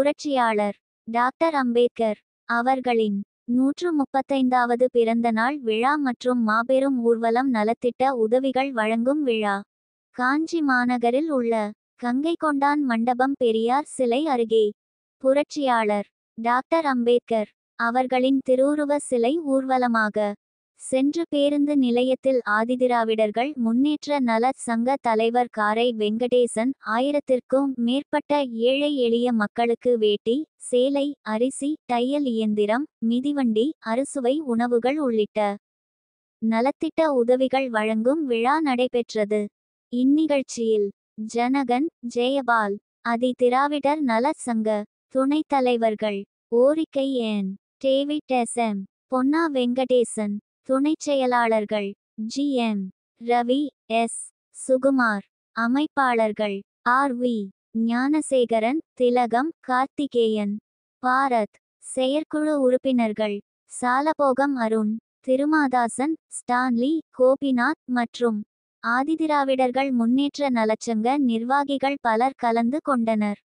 புரட்சியாளர் டாக்டர் அம்பேத்கர் அவர்களின் 135வது பிறந்த நாள் விழா மற்றும் மாபெரும் ஊர்வலம் நலத்திட்ட உதவிகள் வழங்கும் விழா காஞ்சி மாநகரில் உள்ள கங்கைகொண்டான் மண்டபம் பெரியார் சிலை அருகே. புரட்சியாளர் டாக்டர் அம்பேத்கர் அவர்களின் திருவுருவ சிலை ஊர்வலமாக சென்று பேருந்து நிலையத்தில் ஆதிதிராவிடர்கள் முன்னேற்ற நல சங்க தலைவர் காரை வெங்கடேசன் 1000க்கும் மேற்பட்ட ஏழை எளிய மக்களுக்கு வேட்டி, சேலை, அரிசி, தையல் இயந்திரம், மிதிவண்டி, அறுசுவை உணவுகள் உள்ளிட்ட நலத்திட்ட உதவிகள் வழங்கும் விழா நடைபெற்றது. இந்நிகழ்ச்சியில் ஜனகன் ஜெயபால் ஆதி திராவிடர் நல சங்க துணைத் தலைவர்கள் Orikkai N. David S M. Ponna Venkatesan, துணைச் செயலாளர்கள் ஜி.எம். ரவி, எஸ். சுகுமார், அமைப்பாளர்கள் ஆர்.வி. ஞானசேகரன், திலகம், கார்த்திகேயன், பாரத், செயற்குழு உறுப்பினர்கள் சாலபோகம் அருண், திருமாதாசன், ஸ்டான்லி, கோபிநாத் மற்றும் ஆதிதிராவிடர்கள் முன்னேற்ற நலச்சங்க நிர்வாகிகள் பலர் கலந்து கொண்டனர்.